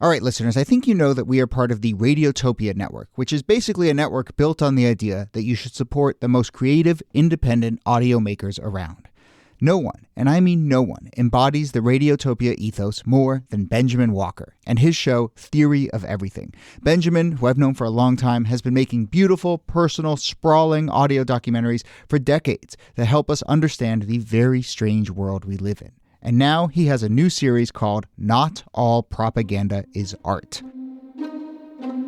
All right, listeners, I think you know that we are part of the Radiotopia network, which is basically a network built on the idea that you should support the most creative, independent audio makers around. No one, and I mean no one, embodies the Radiotopia ethos more than Benjamin Walker and his show Theory of Everything. Benjamin, who I've known for a long time, has been making beautiful, personal, sprawling audio documentaries for decades that help us understand the very strange world we live in. And now he has a new series called Not All Propaganda is Art.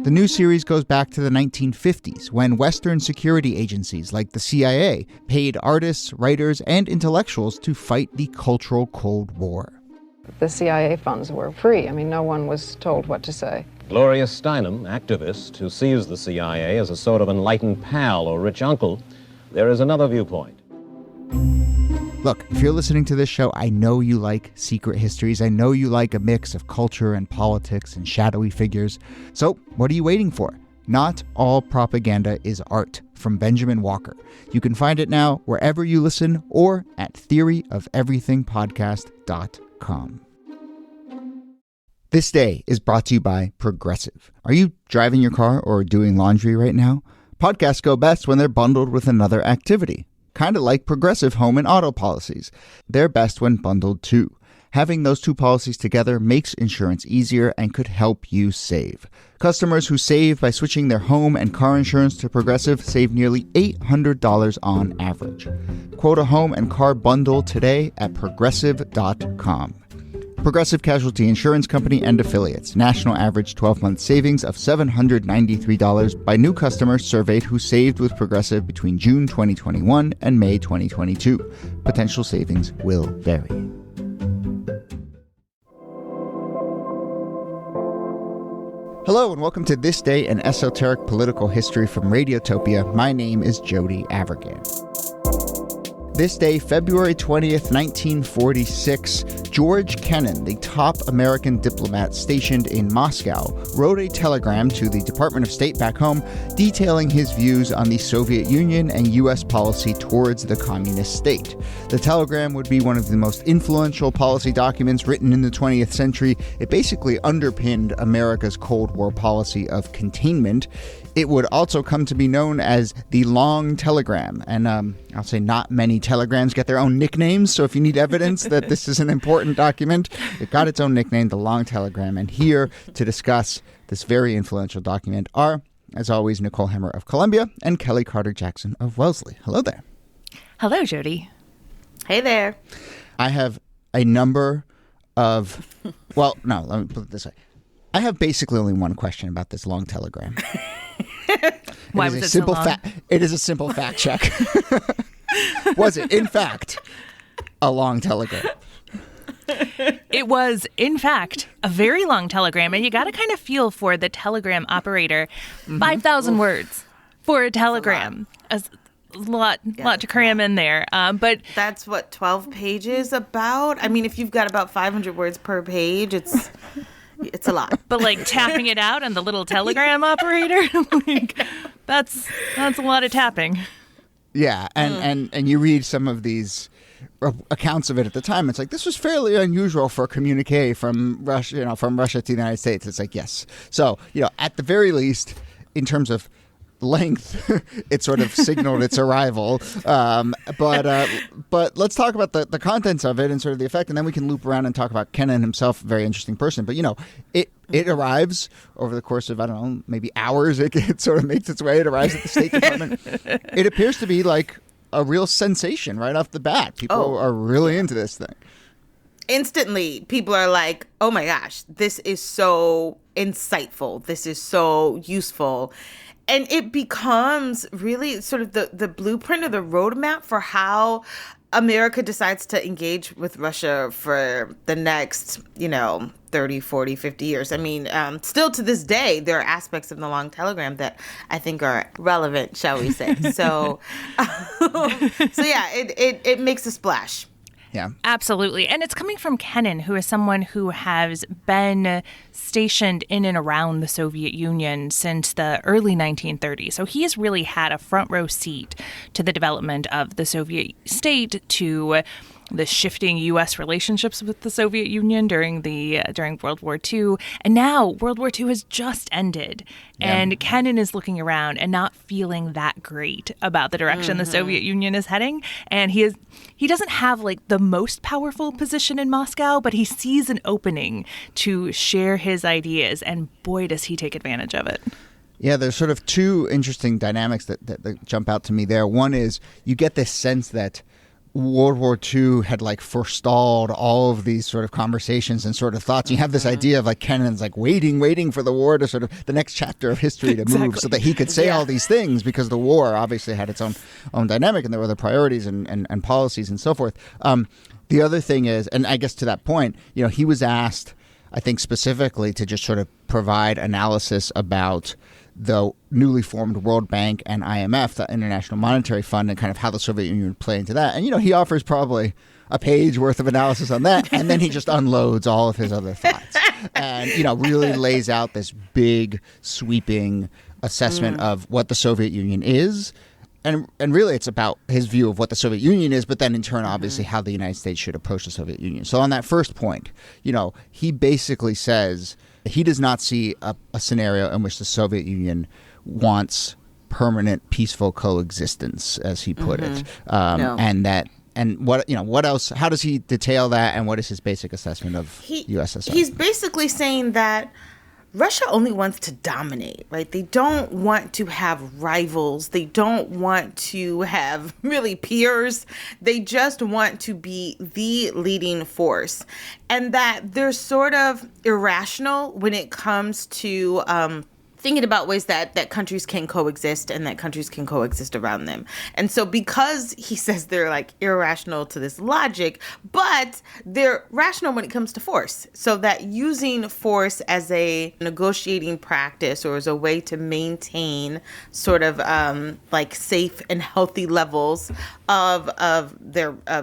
The new series goes back to the 1950s, when Western security agencies like the CIA paid artists, writers, and intellectuals to fight the cultural Cold War. The CIA funds were free. I mean, no one was told what to say. Gloria Steinem, activist who sees the CIA as a sort of enlightened pal or rich uncle, there is another viewpoint. Look, if you're listening to this show, I know you like secret histories. I know you like a mix of culture and politics and shadowy figures. So what are you waiting for? Not All Propaganda is Art from Benjamin Walker. You can find it now wherever you listen or at theoryofeverythingpodcast.com. This day is brought to you by Progressive. Are you driving your car or doing laundry right now? Podcasts go best when they're bundled with another activity. Kind of like Progressive home and auto policies. They're best when bundled too. Having those two policies together makes insurance easier and could help you save. Customers who save by switching their home and car insurance to Progressive save nearly $800 on average. Quote a home and car bundle today at Progressive.com. Progressive Casualty Insurance Company and Affiliates. National average 12-month savings of $793 by new customers surveyed who saved with Progressive between June 2021 and May 2022. Potential savings will vary. Hello and welcome to This Day in Esoteric Political History from Radiotopia. My name is Jody Avirgan. This day, February 20th, 1946, George Kennan, the top American diplomat stationed in Moscow, wrote a telegram to the Department of State back home detailing his views on the Soviet Union and U.S. policy towards the communist state. The telegram would be one of the most influential policy documents written in the 20th century. It basically underpinned America's Cold War policy of containment. It would also come to be known as the Long Telegram. And I'll say not many telegrams get their own nicknames. So if you need evidence that this is an important document, it got its own nickname, the Long Telegram. And here to discuss this very influential document are, as always, Nicole Hemmer of Columbia and Kellie Carter-Jackson of Wellesley. Hello there. Hello, Jody. Hey there. I have a number of, well, no, let me put it this way. I have basically only one question about this Long Telegram. Why was it so long? It is a simple fact check. Was it, in fact, a long telegram? It was, in fact, a very long telegram, and you got to kind of feel for the telegram operator. 5,000 words for a telegram. A lot to cram in there. But that's what 12 pages about. I mean, if you've got about 500 words per page, it's a lot. But like tapping it out on the little telegram operator, like that's a lot of tapping. Yeah, and you read some of these accounts of it at the time. It's like, this was fairly unusual for a communique from Russia, from Russia to the United States. It's like, yes. So, at the very least, in terms of length, it sort of signaled its arrival. But let's talk about the contents of it and sort of the effect, and then we can loop around and talk about Kennan himself, a very interesting person. But, it arrives over the course of, I don't know, maybe hours. It sort of makes its way. It arrives at the State Department. It appears to be like a real sensation right off the bat. People are really into this thing. Instantly, people are like, oh my gosh, this is so insightful. This is so useful. And it becomes really sort of the blueprint or the roadmap for how America decides to engage with Russia for the next, 30, 40, 50 years. I mean, still to this day, there are aspects of the Long Telegram that I think are relevant, shall we say. So yeah, it makes a splash. Yeah, absolutely. And it's coming from Kennan, who is someone who has been stationed in and around the Soviet Union since the early 1930s. So he has really had a front row seat to the development of the Soviet state, to the shifting U.S. relationships with the Soviet Union during World War II. And now World War II has just ended. Yeah. And Kennan is looking around and not feeling that great about the direction the Soviet Union is heading. And he doesn't have like the most powerful position in Moscow, but he sees an opening to share his ideas. And boy, does he take advantage of it. Yeah, there's sort of two interesting dynamics that jump out to me there. One is you get this sense that World War II had like forestalled all of these sort of conversations and sort of thoughts. You have this idea of like Kennan's like waiting for the war to sort of the next chapter of history to move so that he could say all these things, because the war obviously had its own dynamic and there were other priorities and policies and so forth. The other thing is, and I guess to that point, he was asked, I think specifically to just sort of provide analysis about the newly formed World Bank and IMF, the International Monetary Fund, and kind of how the Soviet Union would play into that. And, he offers probably a page worth of analysis on that. And then he just unloads all of his other thoughts and, really lays out this big, sweeping assessment of what the Soviet Union is. And really, it's about his view of what the Soviet Union is, but then in turn, obviously, how the United States should approach the Soviet Union. So on that first point, he basically says he does not see a scenario in which the Soviet Union wants permanent, peaceful coexistence, as he put it. No. And what else? How does he detail that? And what is his basic assessment of USSR? He's basically saying that Russia only wants to dominate, right? They don't want to have rivals. They don't want to have really peers. They just want to be the leading force. And that they're sort of irrational when it comes to thinking about ways that countries can coexist and that countries can coexist around them. And so because he says they're like irrational to this logic, but they're rational when it comes to force. So that using force as a negotiating practice or as a way to maintain sort of like safe and healthy levels of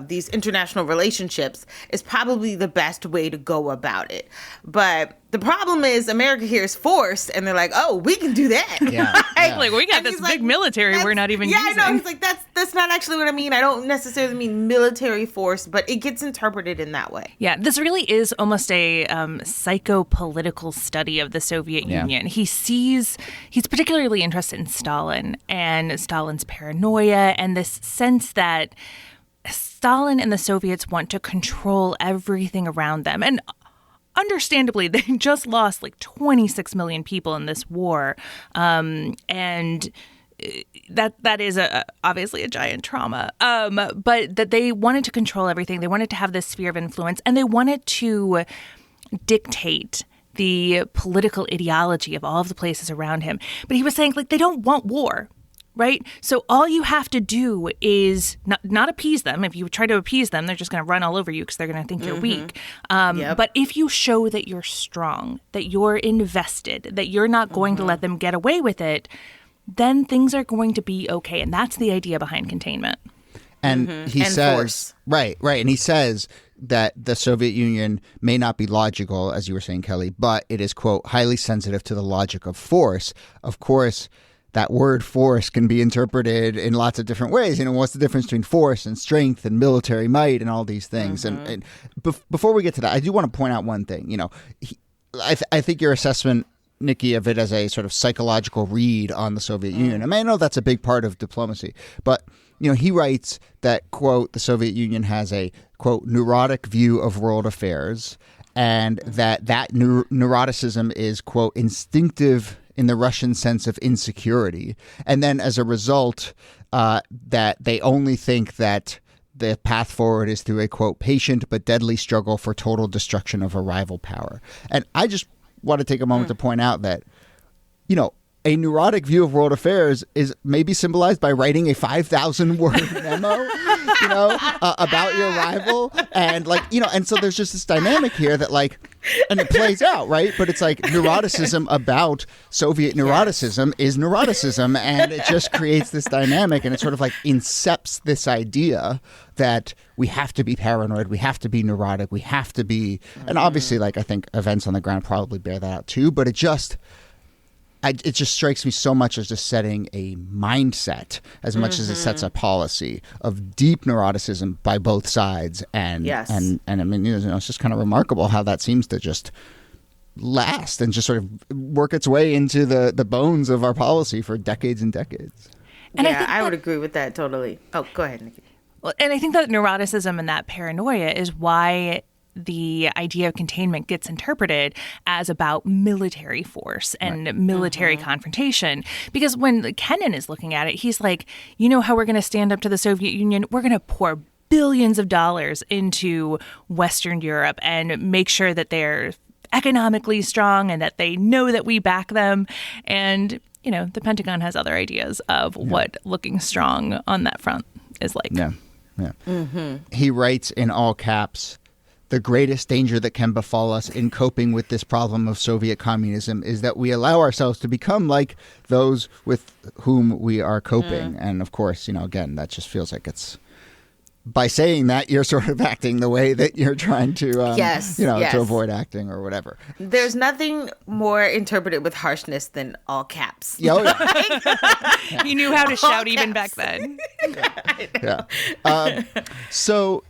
these international relationships is probably the best way to go about it. But the problem is America hears force and they're like, oh, we can do that. Yeah, right? yeah. Like, we got this big military we're not even using. Yeah, I know. He's like, that's not actually what I mean. I don't necessarily mean military force, but it gets interpreted in that way. Yeah, this really is almost a psychopolitical study of the Soviet Union. He's particularly interested in Stalin and Stalin's paranoia and this sense that Stalin and the Soviets want to control everything around them. And understandably, they just lost like 26 million people in this war. And that is obviously a giant trauma. But that they wanted to control everything. They wanted to have this sphere of influence, and they wanted to dictate the political ideology of all of the places around him. But he was saying, like, they don't want war. Right? So all you have to do is not appease them. If you try to appease them, they're just going to run all over you because they're going to think you're weak. But if you show that you're strong, that you're invested, that you're not going to let them get away with it, then things are going to be okay. And that's the idea behind containment. And he says, force. Right. And he says that the Soviet Union may not be logical, as you were saying, Kellie, but it is, quote, highly sensitive to the logic of force. Of course, that word force can be interpreted in lots of different ways. What's the difference between force and strength and military might and all these things? And before we get to that, I do want to point out one thing. I think your assessment, Nikki, of it as a sort of psychological read on the Soviet Union. I mean, I know that's a big part of diplomacy, but he writes that, quote, the Soviet Union has a, quote, neurotic view of world affairs, and that neuroticism is, quote, instinctive in the Russian sense of insecurity. And then as a result, that they only think that the path forward is through a, quote, patient but deadly struggle for total destruction of a rival power. And I just want to take a moment to point out that, a neurotic view of world affairs is maybe symbolized by writing a 5,000-word memo, about your rival. And and so there's just this dynamic here that and it plays out, right? But it's like neuroticism about Soviet neuroticism is neuroticism. And it just creates this dynamic, and it sort of incepts this idea that we have to be paranoid, we have to be neurotic, we have to be, and obviously I think events on the ground probably bear that out too, but it just, it just strikes me so much as just setting a mindset as much as it sets a policy of deep neuroticism by both sides. And and I mean, it's just kind of remarkable how that seems to just last and just sort of work its way into the bones of our policy for decades and decades. And yeah, I would agree with that totally. Oh, go ahead, Nikki. Well, and I think that neuroticism and that paranoia is why the idea of containment gets interpreted as about military force and military confrontation. Because when Kennan is looking at it, he's like, you know how we're going to stand up to the Soviet Union? We're going to pour billions of dollars into Western Europe and make sure that they're economically strong and that they know that we back them. And, the Pentagon has other ideas of what looking strong on that front is like. Yeah. He writes in all caps, "The greatest danger that can befall us in coping with this problem of Soviet communism is that we allow ourselves to become like those with whom we are coping." And of course, again, that just feels like it's, by saying that, you're sort of acting the way that you're trying to, to avoid acting or whatever. There's nothing more interpreted with harshness than all caps. He knew how to shout even back then. So,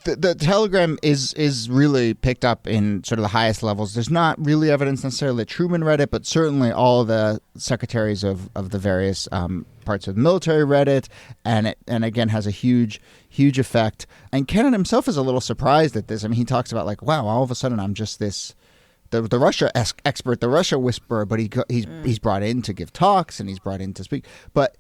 the telegram is really picked up in sort of the highest levels. There's not really evidence necessarily that Truman read it, but certainly all the secretaries of the various parts of the military read it, and again has a huge effect. And Kennan himself is a little surprised at this. I mean, he talks about like, wow, all of a sudden I'm just this the Russia expert, the Russia whisperer, but he's brought in to give talks and he's brought in to speak, but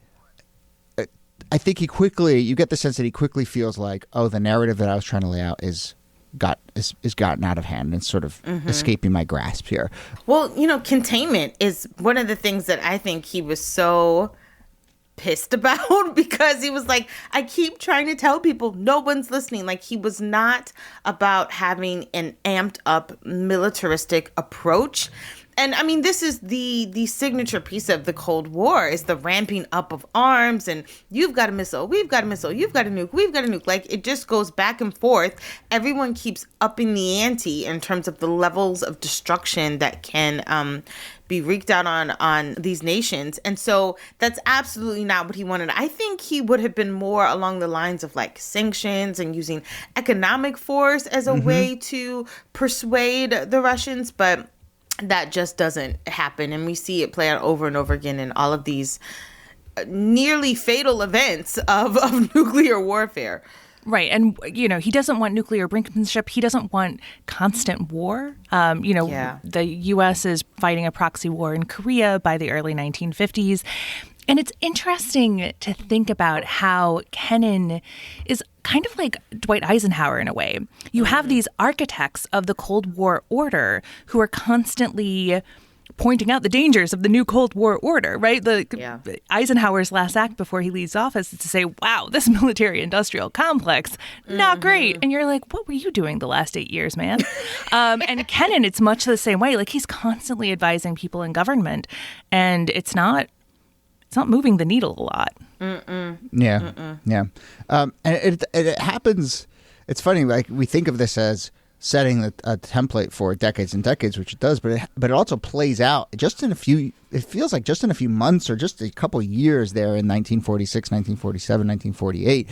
I think you get the sense that he quickly feels like, oh, the narrative that I was trying to lay out is gotten out of hand and it's sort of escaping my grasp here. Well, containment is one of the things that I think he was so pissed about because he was like, I keep trying to tell people, no one's listening. Like, he was not about having an amped up militaristic approach. And I mean, this is the signature piece of the Cold War is the ramping up of arms and you've got a missile, we've got a missile, you've got a nuke, we've got a nuke. Like, it just goes back and forth. Everyone keeps upping the ante in terms of the levels of destruction that can be wreaked out on these nations. And so that's absolutely not what he wanted. I think he would have been more along the lines of like sanctions and using economic force as a way to persuade the Russians. But that just doesn't happen. And we see it play out over and over again in all of these nearly fatal events of nuclear warfare. Right. And, he doesn't want nuclear brinkmanship. He doesn't want constant war. The U.S. is fighting a proxy war in Korea by the early 1950s. And it's interesting to think about how Kennan is kind of like Dwight Eisenhower in a way. You have these architects of the Cold War order who are constantly pointing out the dangers of the new Cold War order, right? Eisenhower's last act before he leaves office is to say, wow, this military-industrial complex, not great. And you're like, what were you doing the last 8 years, man? And Kennan, it's much the same way. Like, he's constantly advising people in government, and it's not moving the needle a lot. Yeah. And it happens. It's funny, like, we think of this as setting a template for decades and decades, which it does, but it also plays out just in a few months or just a couple years there in 1946, 1947, 1948.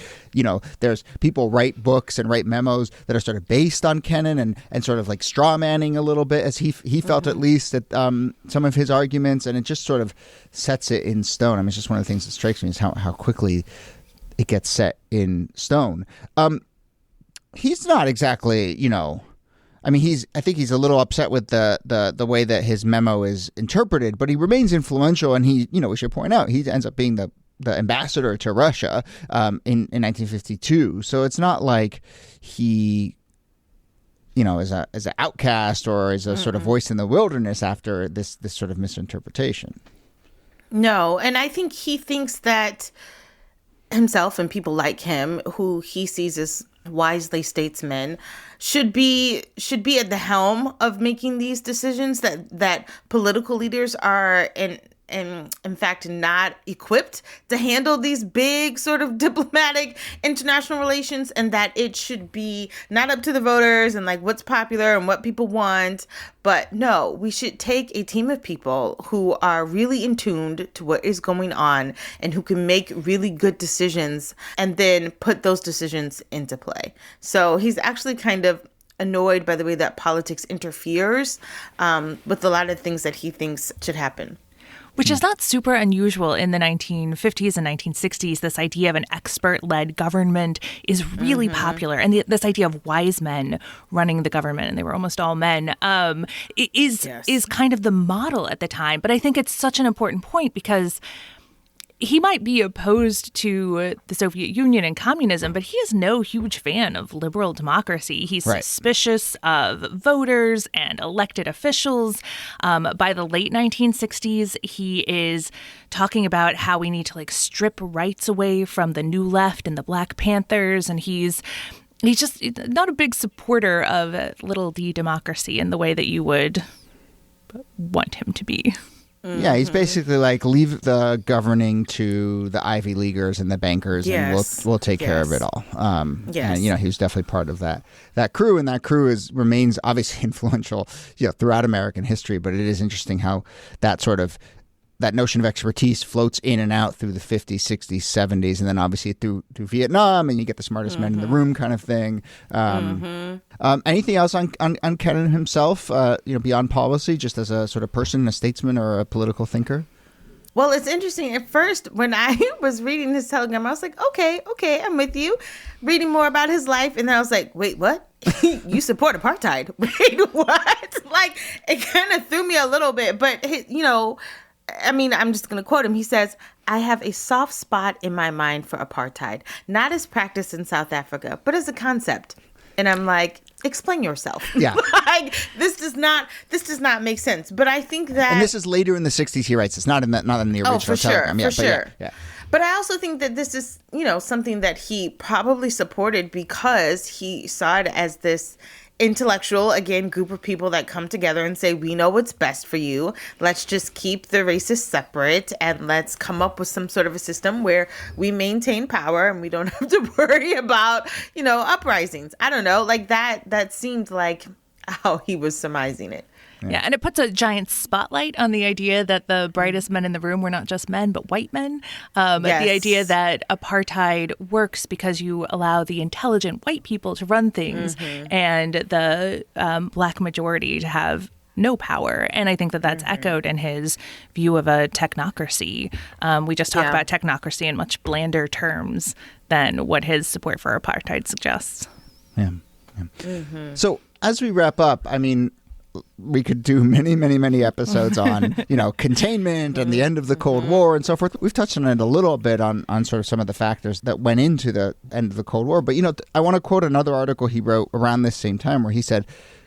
There's people write books and write memos that are sort of based on Kennan and sort of like straw manning a little bit, as he felt at least, at some of his arguments, and it just sort of sets it in stone. I mean, it's just one of the things that strikes me is how quickly it gets set in stone. He's not exactly, I mean, I think he's a little upset with the way that his memo is interpreted, but he remains influential, and we should point out, he ends up being the ambassador to Russia in 1952. So it's not like he, is an outcast or is a sort of voice in the wilderness after this sort of misinterpretation. No, and I think he thinks that himself and people like him, who he sees as wisely statesmen, should be at the helm of making these decisions, that political leaders are in fact, not equipped to handle these big sort of diplomatic international relations, and that it should be not up to the voters and like what's popular and what people want. But no, we should take a team of people who are really in tuned to what is going on and who can make really good decisions and then put those decisions into play. So he's actually kind of annoyed by the way that politics interferes with a lot of things that he thinks should happen. Which is not super unusual in the 1950s and 1960s. This idea of an expert-led government is really popular. And this idea of wise men running the government, and they were almost all men, is kind of the model at the time. But I think it's such an important point because he might be opposed to the Soviet Union and communism, but he is no huge fan of liberal democracy. He's suspicious of voters and elected officials. By the late 1960s, he is talking about how we need to like strip rights away from the New Left and the Black Panthers, and he's just not a big supporter of little d democracy in the way that you would want him to be. Yeah, he's basically like, leave the governing to the Ivy Leaguers and the bankers, and we'll take care of it all. And he was definitely part of that crew, and that crew remains obviously influential, throughout American history. But it is interesting how that notion of expertise floats in and out through the 50s, 60s, 70s, and then obviously through Vietnam, and you get the smartest men in the room kind of thing. Anything else on Kennan himself, beyond policy, just as a sort of person, a statesman, or a political thinker? Well, it's interesting. At first, when I was reading his telegram, I was like, okay, I'm with you. Reading more about his life, and then I was like, wait, what? You support apartheid? Wait, what? Like, it kind of threw me a little bit, but, I'm just going to quote him. He says, "I have a soft spot in my mind for apartheid, not as practiced in South Africa, but as a concept." And I'm like, explain yourself. Yeah. Like, this does not make sense. But I think that, and this is later in the 60s, he writes. It's not in the original telegram. For sure. Yeah. But I also think that this is, something that he probably supported because he saw it as this intellectual, again, group of people that come together and say, we know what's best for you. Let's just keep the races separate and let's come up with some sort of a system where we maintain power and we don't have to worry about, uprisings. I don't know, like that seemed like how he was surmising it. Yeah, and it puts a giant spotlight on the idea that the brightest men in the room were not just men, but white men. The idea that apartheid works because you allow the intelligent white people to run things and the black majority to have no power. And I think that that's echoed in his view of a technocracy. We just talk about technocracy in much blander terms than what his support for apartheid suggests. Yeah. So as we wrap up, we could do many, many, many episodes on, containment and the end of the Cold War and so forth. We've touched on it a little bit on sort of some of the factors that went into the end of the Cold War. But, I want to quote another article he wrote around this same time where he said,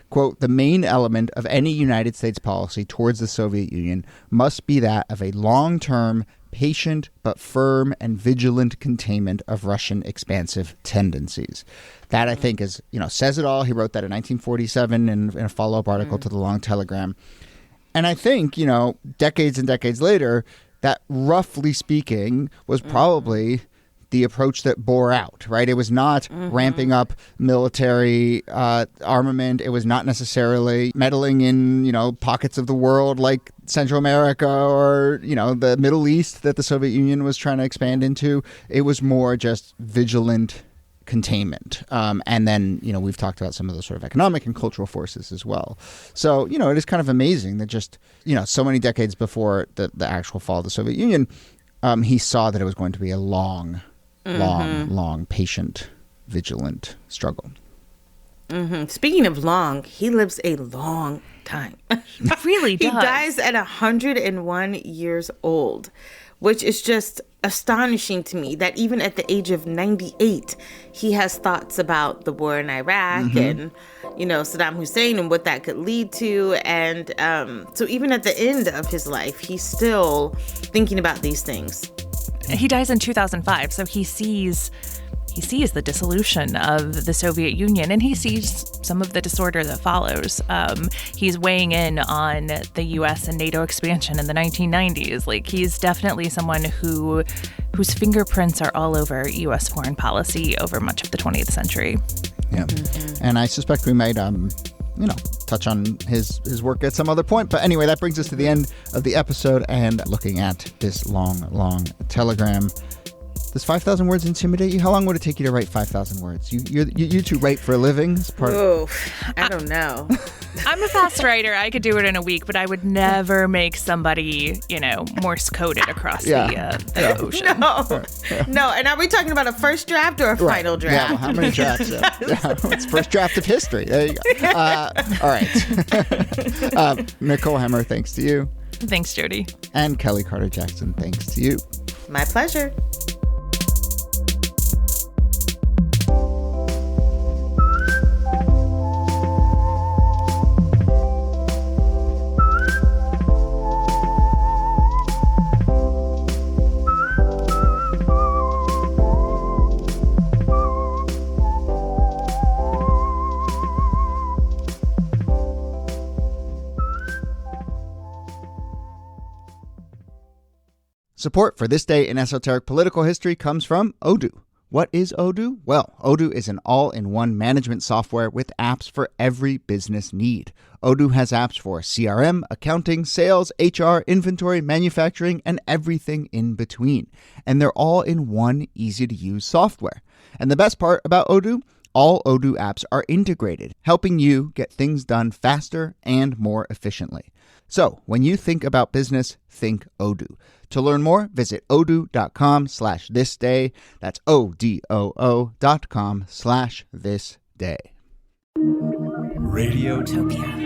quote, "The main element of any United States policy towards the Soviet Union must be that of a long-term, patient but firm and vigilant containment of Russian expansive tendencies." That, I think, is, says it all. He wrote that in 1947 in a follow-up article to the Long Telegram. And I think, decades and decades later, that roughly speaking was probably the approach that bore out, right? It was not ramping up military armament. It was not necessarily meddling in, pockets of the world like Central America or, the Middle East that the Soviet Union was trying to expand into. It was more just vigilant containment. And then, we've talked about some of those sort of economic and cultural forces as well. So, it is kind of amazing that just, so many decades before the actual fall of the Soviet Union, he saw that it was going to be a long, patient, vigilant struggle. Speaking of long, he lives a long time. Really does. He dies at 101 years old, which is just astonishing to me that even at the age of 98, he has thoughts about the war in Iraq and, Saddam Hussein and what that could lead to. And so even at the end of his life, he's still thinking about these things. He dies in 2005, so he sees he sees the dissolution of the Soviet Union, and he sees some of the disorder that follows. He's weighing in on the U.S. and NATO expansion in the 1990s. Like, he's definitely someone whose fingerprints are all over U.S. foreign policy over much of the 20th century. Yeah. And I suspect we might, touch on his work at some other point. But anyway, that brings us to the end of the episode and looking at this long telegram. Does 5,000 words intimidate you? How long would it take you to write 5,000 words? You two write for a living? I don't know. I'm a fast writer. I could do it in a week, but I would never make somebody, Morse coded across the ocean. No. And are we talking about a first draft or a final draft? Yeah, well, how many drafts? It's first draft of history. There you go. All right. Nicole Hemmer, thanks to you. Thanks, Jody. And Kellie Carter-Jackson, thanks to you. My pleasure. Support for This Day in Esoteric Political History comes from Odoo. What is Odoo? Well, Odoo is an all-in-one management software with apps for every business need. Odoo has apps for CRM, accounting, sales, HR, inventory, manufacturing, and everything in between. And they're all in one easy-to-use software. And the best part about Odoo? All Odoo apps are integrated, helping you get things done faster and more efficiently. So, when you think about business, think Odoo. To learn more, visit odoo.com/thisday. That's ODOO.com/thisday. Radiotopia.